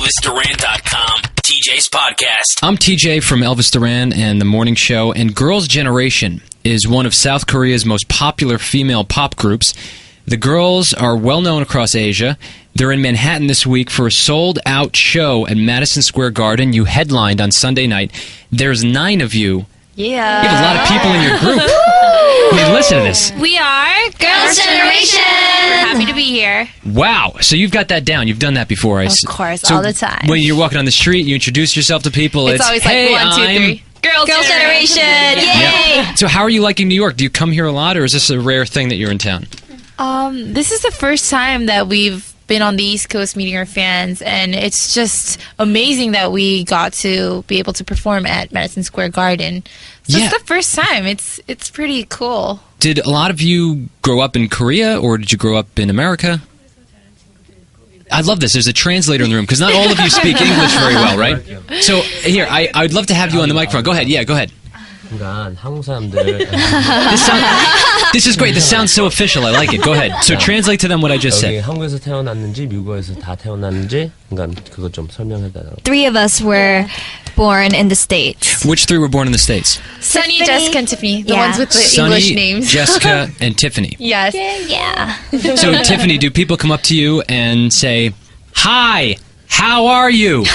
ElvisDuran.com, TJ's podcast. I'm TJ from Elvis Duran and The Morning Show, and Girls' Generation is one of South Korea's most popular female pop groups. The girls are well known across Asia. They're in Manhattan this week for a sold-out show at Madison Square Garden. You headlined on Sunday night. There's 9 of you. Yeah. You have a lot of people in your group. I mean, listen to this. We are Girls' Generation. We're happy to be here. Wow. So you've got that down. You've done that before. Of course, so all the time. When you're walking on the street, you introduce yourself to people. It's always like, hey, 1, 2, 3. Girls' Generation. Yay! Yeah. So how are you liking New York? Do you come here a lot, or is this a rare thing that you're in town? This is the first time that we've been on the East Coast meeting our fans, and it's just amazing that we got to be able to perform at Madison Square Garden. So it's the first time. It's pretty cool. Did a lot of you grow up in Korea, or did you grow up in America? I love this. There's a translator in the room, because not all of you speak English very well, right? So here, I'd love to have you on the microphone. Go ahead. Yeah, go ahead. This is great. This sounds so official. I like it. Go ahead. So translate to them what I just said. 한국에서 태어났는지 미국에서 다 태어났는지 그러니까 그거 좀 설명해달라고. 3 of us were born in the States. Which 3 were born in the States? Sunny, Jessica, and Tiffany. The Yeah. ones with the Sunny, English names. Jessica, and Tiffany. Yes. Yeah. So Tiffany, do people come up to you and say, "Hi, how are you?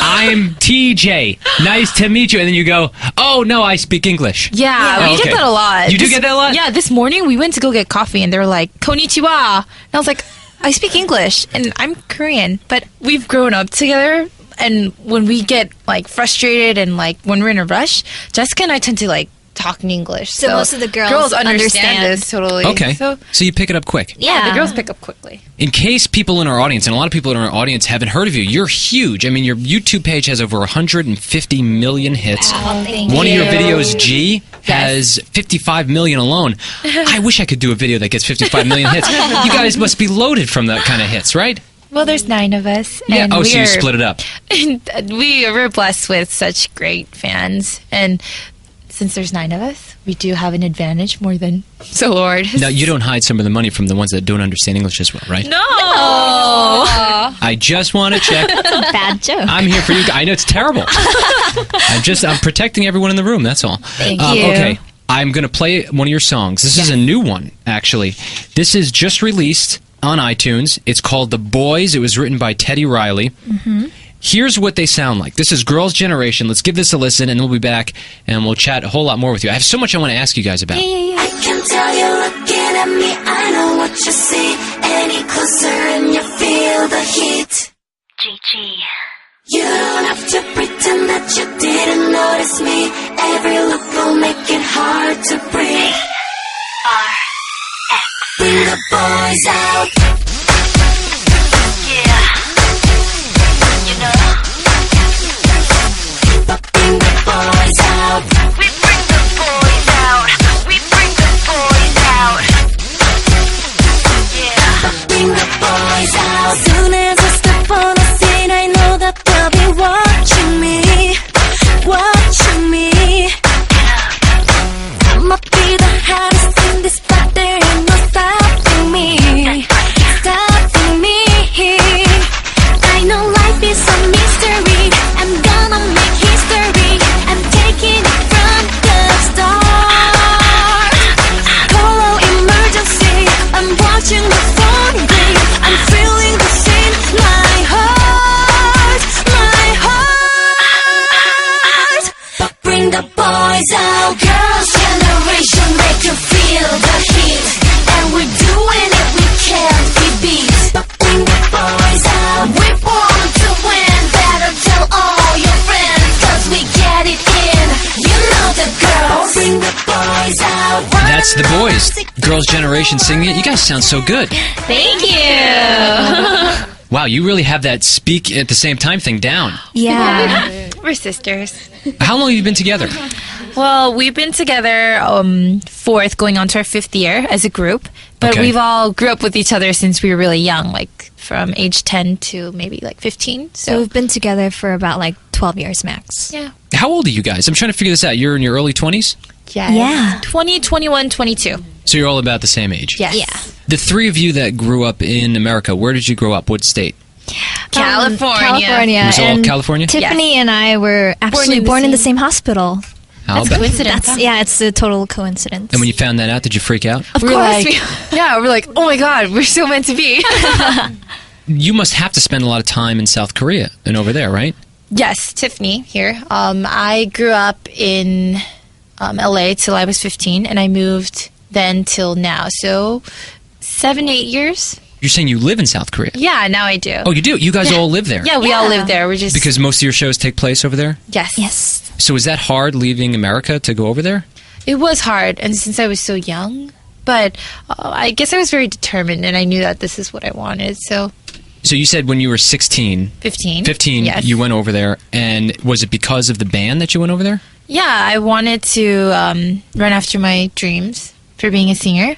I'm TJ. Nice to meet you." And then you go, "Oh, no, I speak English." Yeah, we okay. get that a lot. You do get that a lot? Yeah, this morning we went to go get coffee and they were like, "Konnichiwa." And I was like, I speak English and I'm Korean, but we've grown up together, and when we get like frustrated and like when we're in a rush, Jessica and I tend to like talk in English. So most of the girls understand understand. this totally. Okay. So you pick it up quick. yeah, the girls pick up quickly. In case people in our audience, and a lot of people in our audience haven't heard of you, you're huge. I mean, your YouTube page has over 150 million hits. One of your videos, G, has 55 million alone. I wish I could do a video that gets 55 million hits. You guys must be loaded from that kind of hits, right? Well, there's 9 of us. Yeah. And Oh, so you we're- split it up. we're blessed with such great fans, and since there's 9 of us, we do have an advantage more than solo artists. Now, you don't hide some of the money from the ones that don't understand English as well, right? No. I just want to check. Bad joke. I'm here for you. I know it's terrible. I'm protecting everyone in the room. That's all. Thank you. Okay. I'm going to play one of your songs. This is a new one, actually. This is just released on iTunes. It's called The Boys. It was written by Teddy Riley. Here's what they sound like. This is Girls' Generation. Let's give this a listen, and we'll be back, and we'll chat a whole lot more with you. I have so much I want to ask you guys about. I can tell you looking at me, I know what you see. Any closer and you feel the heat. GG. You don't have to pretend that you didn't notice me. Every look will make it hard to breathe. R-X. Bring the boys out. Yeah. You know. Bring the boys out. We bring the boys out. We bring the boys out. Yeah. Bring the boys out. Soon as I step on the scene, I know that they'll be watching me. Watching me. I'ma be the hottest in this spot. There ain't no stopping me. Stopping me. I know life is a mystery. I'm gonna make history. I'm taking it from the start. Hello, emergency. I'm watching the phone ring. I'm feeling the scene. My heart. But bring the boys out. Girls' generation, make you feel the heat. And we're doing it, we can't be beat. But bring the boys out. We're born to win. Better tell all your friends, 'cause we get it in. You know the girls. Bring the boys out. That's The Boys. Girls' Generation singing it. You guys sound so good. Thank you. Wow, you really have that speak at the same time thing down. Yeah. We're sisters. How long have you been together? Well, we've been together 4th, going on to our 5th year as a group. But Okay. we've all grew up with each other since we were really young, like from age 10 to maybe like 15. So we've been together for about like 12 years max. Yeah. How old are you guys? I'm trying to figure this out. You're in your early 20s? Yeah. 20, 21, 22. So you're all about the same age. Yes. Yeah. The 3 of you that grew up in America, where did you grow up? What state? California. It was all and California? Tiffany and I were actually in the born in the same- same hospital. How That's about- coincidence. That's yeah, it's a total coincidence. And when you found that out, did you freak out? of We're course, like, we're like, oh my god, we're so meant to be. You must have to spend a lot of time in South Korea and over there, right? Yes, Tiffany here. I grew up in LA till I was 15, and I moved then till now. So 7-8 years. You're saying you live in South Korea? Yeah, now I do. Oh, you do? You guys all live there? Yeah, we all live there. We're just Because most of your shows take place over there? yes. yes. So is that hard leaving America to go over there? It was hard, and since I was so young, but I guess I was very determined, and I knew that this is what I wanted. So So you said when you were 16, 15. Yes. you went over there, and was it because of the band that you went over there? Yeah, I wanted to run after my dreams for being a singer,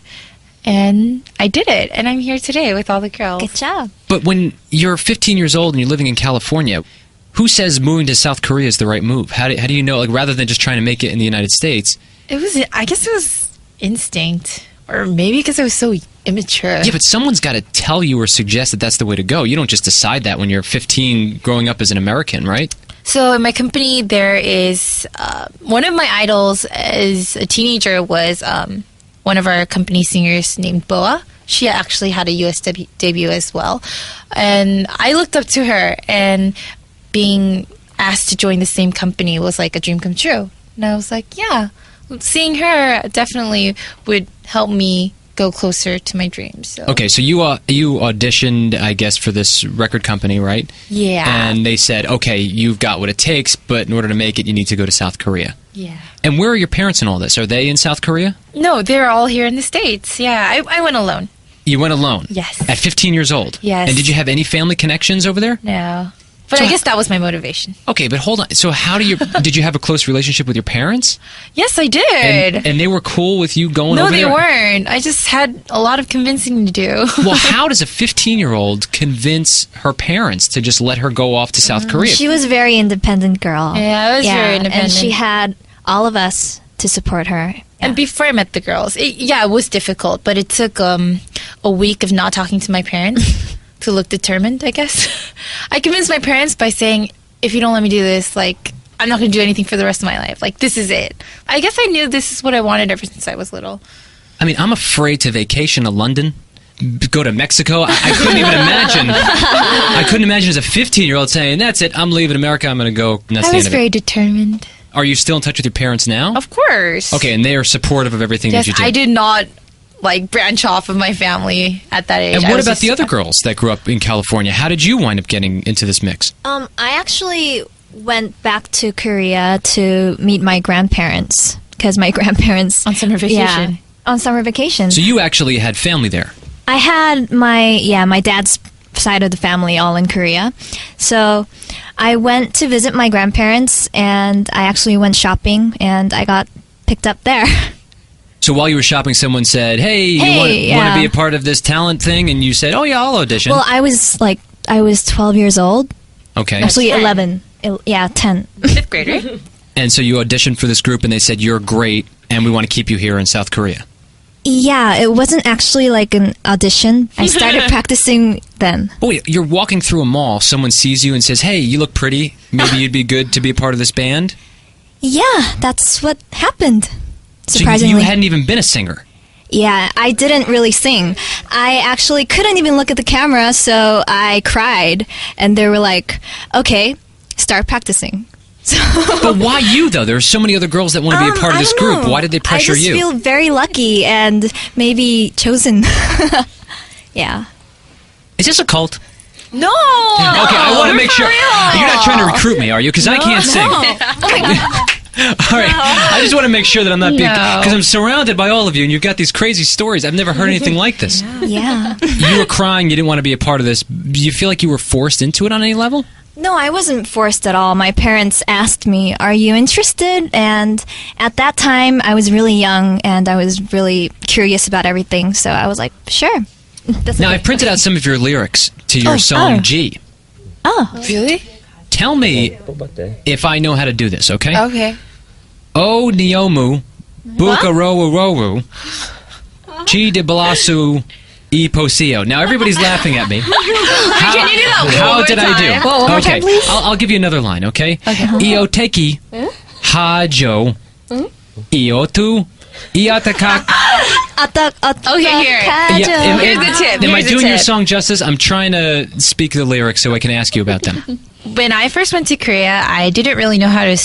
and I did it. And I'm here today with all the girls. Good job. But when you're 15 years old and you're living in California, who says moving to South Korea is the right move? How do you know, like, rather than just trying to make it in the United States? I guess it was instinct, or maybe because I was so immature. Yeah, but someone's got to tell you or suggest that that's the way to go. You don't just decide that when you're 15 growing up as an American, right? So in my company, there is one of my idols as a teenager was one of our company singers named Boa. She actually had a US debut as well. And I looked up to her, and being asked to join the same company was like a dream come true. And I was like, yeah, seeing her definitely would help me go closer to my dreams. So. Okay, so you auditioned, I guess, for this record company, right? Yeah. And they said, okay, you've got what it takes, but in order to make it, you need to go to South Korea. Yeah. And where are your parents in all this? Are they in South Korea? No, they're all here in the States. Yeah, I went alone. You went alone? Yes. At 15 years old? Yes. And did you have any family connections over there? No. But So I guess that was my motivation. Okay, but hold on. So did you have a close relationship with your parents? Yes, I did. And they were cool with you going no, over they there? weren't. I just had a lot of convincing to do. Well, how does a 15-year-old convince her parents to just let her go off to South Korea? She was a very independent girl. Yeah, I was very independent. And she had all of us to support her. And before I met the girls, it was difficult, but it took a week of not talking to my parents to look determined, I guess. I convinced my parents by saying, if you don't let me do this, like, I'm not going to do anything for the rest of my life. Like, this is it. I guess I knew this is what I wanted ever since I was little. I mean, I'm afraid to vacation to London, go to Mexico. I couldn't even imagine. I couldn't imagine as a 15-year-old saying, that's it, I'm leaving America, I'm going to go. And that's I the was end of very it. determined. Are you still in touch with your parents now? Of course. Okay, and they are supportive of everything Yes, that you do. I did not, like, branch off of my family at that age. And I what was about just- the other girls that grew up in California? How did you wind up getting into this mix? I actually went back to Korea to meet my grandparents because my grandparents On summer vacation. Yeah, on summer vacation. So you actually had family there. I had my dad's side of the family all in Korea. So I went to visit my grandparents, and I actually went shopping, and I got picked up there. So while you were shopping, someone said, hey, you want to yeah. be a part of this talent thing? And you said, oh, yeah, I'll audition. Well, I was 12 years old. Okay. Actually, 10. 11. Yeah, 10. Fifth grade, right? And so you auditioned for this group, and they said, you're great, and we want to keep you here in South Korea. Yeah, it wasn't actually like an audition. I started practicing then. Oh, wait, you're walking through a mall, someone sees you and says, hey, you look pretty. Maybe you'd be good to be a part of this band? Yeah, that's what happened. So Surprisingly. you hadn't even been a singer. Yeah, I didn't really sing. I actually couldn't even look at the camera, so I cried. And they were like, okay, start practicing. So But why you, though? There are so many other girls that want to be a part of I this don't group. know. Why did they pressure I just you? feel very lucky and maybe chosen. Yeah. Is this a cult? No! Okay, I want to make sure. You're not trying to recruit me, are you? Because I can't sing. All right, I just want to make sure that I'm not being... No. Because I'm surrounded by all of you, and you've got these crazy stories. I've never heard anything like this. Yeah. You were crying. You didn't want to be a part of this. Do you feel like you were forced into it on any level? No, I wasn't forced at all. My parents asked me, are you interested? And at that time, I was really young, and I was really curious about everything. So I was like, sure. That's Now, okay. I printed out some of your lyrics to your song G. Oh. Really? Tell me 뽑았대. if I know how to do this, okay? Okay. O Niomu, Buka Rowu Rowu, Chi de Balasu, Iposio. Now everybody's laughing at me. Can you do that one How more did I do? time? One more Okay, time, please. I'll give you another line, okay? Ioteki, hajo, iotu, iataka. Okay, here. Here's the tip. Am I Here's the doing your tip. song justice? I'm trying to speak the lyrics so I can ask you about them. When I first went to Korea, I didn't really know how to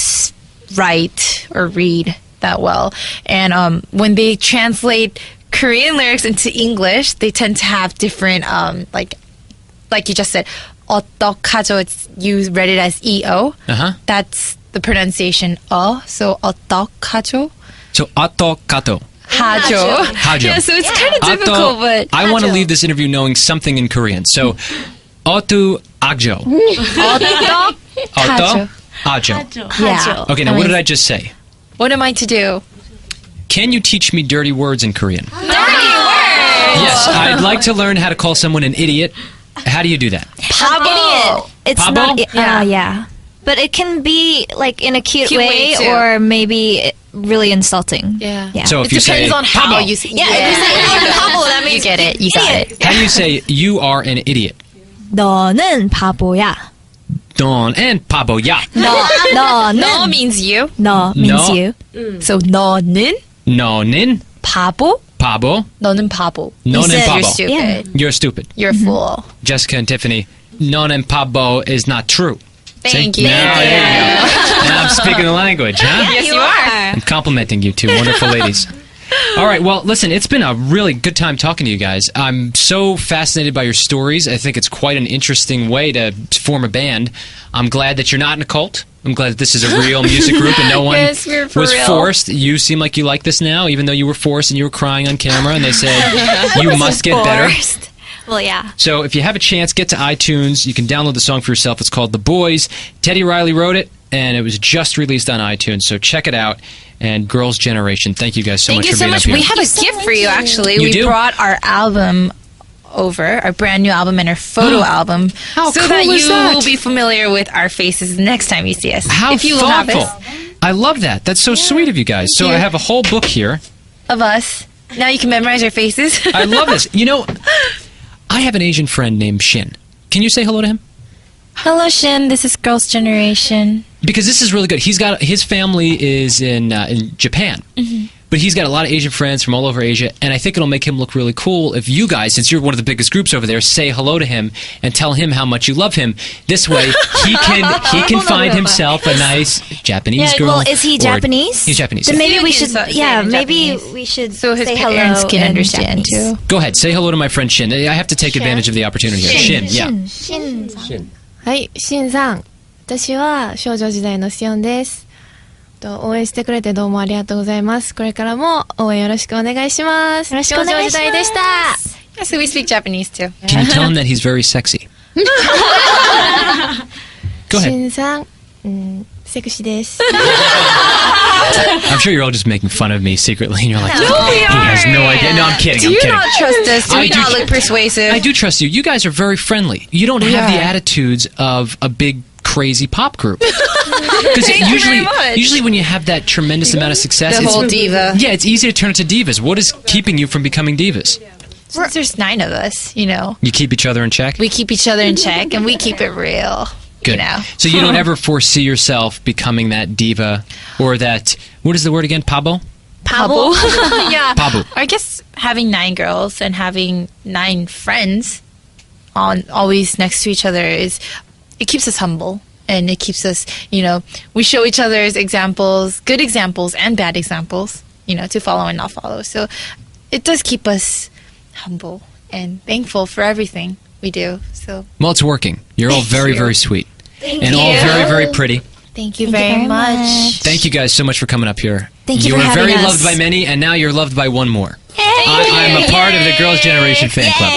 write or read that well. And when they translate Korean lyrics into English, they tend to have different, like you just said, 어떡하죠. It's you read it as EO. That's the pronunciation so 어떡하죠. So atto-kato. 하죠. 하죠. Yeah, so it's kind of difficult, but I want to leave this interview knowing something in Korean. So, otu agjo. Otto agjo. yeah. Okay, now what did I just say? What am I to do? Can you teach me dirty words in Korean? Dirty words. Yes, I'd like to learn how to call someone an idiot. How do you do that? Pabo. It's Pabo? not. Yeah. Yeah. But it can be like in a cute Cute way, way, too. or maybe really insulting. Yeah. Yeah. So if It you say depends on how "Pabo," you say. Yeah, if you say "Pabo," that means you get it. You got it. how do you say you are an idiot? 너는 바보야. Don and pabo ya. 너는 No means you. 너 means No. you. So 너는 Nonin 바보. pabo. 너는 바보. Nonin said You're pabo. stupid. Yeah. You're stupid. You're a fool. Jessica and Tiffany, nonin pabo is not true. Thank See? you. Now, there you go. Now I'm speaking the language, huh? Yes, you are. I'm complimenting you two wonderful ladies. All right, well, listen, it's been a really good time talking to you guys. I'm so fascinated by your stories. I think it's quite an interesting way to form a band. I'm glad that you're not in a cult. I'm glad that this is a real music group and no one Yes, we're for was real. forced. You seem like you like this now, even though you were forced and you were crying on camera and they said, you must get better. Forced. Well, yeah. So if you have a chance, get to iTunes. You can download the song for yourself. It's called The Boys. Teddy Riley wrote it, and it was just released on iTunes. So check it out. And Girls' Generation, thank you guys so Thank much you for so being much. up here. We have a gift for you, actually. You We do? brought our album over, our brand new album and our photo album, How so cool that is you that? will be familiar with our faces next time you see us. How if you will have thoughtful. us, I love that. That's so sweet of you guys. So you. I have a whole book here. of us. Now you can memorize our faces. I love this. You know, I have an Asian friend named Shin. Can you say hello to him? Hello, Shin. This is Girls' Generation. Because this is really good. He's got his family is in Japan, but he's got a lot of Asian friends from all over Asia, and I think it'll make him look really cool if you guys, since you're one of the biggest groups over there, say hello to him and tell him how much you love him. This way, he can find himself a nice Japanese Yeah, girl. well, is he or- Japanese? He's Japanese. Then yeah. maybe we You can should. say Yeah, it in maybe Japanese. we should So his say parents hello can in understand, Japanese. too. Go ahead, say hello to my friend Shin. I have to take advantage of the opportunity here. Shin, yeah. 신. はい、しんさん。私は少女時代のシオンです。応援してくれてどうもありがとうございます。これからも応援よろしくお願いします。よろしくお願いします。少女時代でした。 Yeah, so we speak Japanese too. Can you tell him that he's very sexy? Go し ahead. んさん、セクシーです。 I'm sure you're all just making fun of me secretly, and you're like, we he has no idea. No, I'm kidding. Do I'm you kidding. not trust us? Do I we do not tr- look persuasive? I do trust you. You guys are very friendly. You don't have the are. attitudes of a big crazy pop group. Because Thank you very much. usually when you have that tremendous amount of success, The it's, whole diva. yeah, it's easy to turn into divas. What is keeping you from becoming divas? Since there's 9 of us, you know, You keep each other in check. we keep each other in check and we keep it real. Good. You know. So you don't ever foresee yourself becoming that diva or that. What is the word again? Pabo. Pabo. Yeah. Pabo. I guess having 9 girls and having 9 friends on always next to each other it keeps us humble and it keeps us, you know, we show each other's examples, good examples and bad examples, you know, to follow and not follow. So it does keep us humble and thankful for everything we do. So Well, it's working. You're all Thank very, you. very sweet. And all you. very, very pretty. thank you Thank you very very much. much. Thank you guys so much for coming up here. Thank you You for were having very us. loved by many, and now you're loved by one more. I'm a part of the Girls' Generation fan club.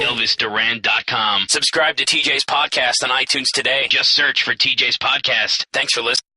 ElvisDuran.com. Subscribe to TJ's podcast on iTunes today. Just search for TJ's podcast. Thanks for listening.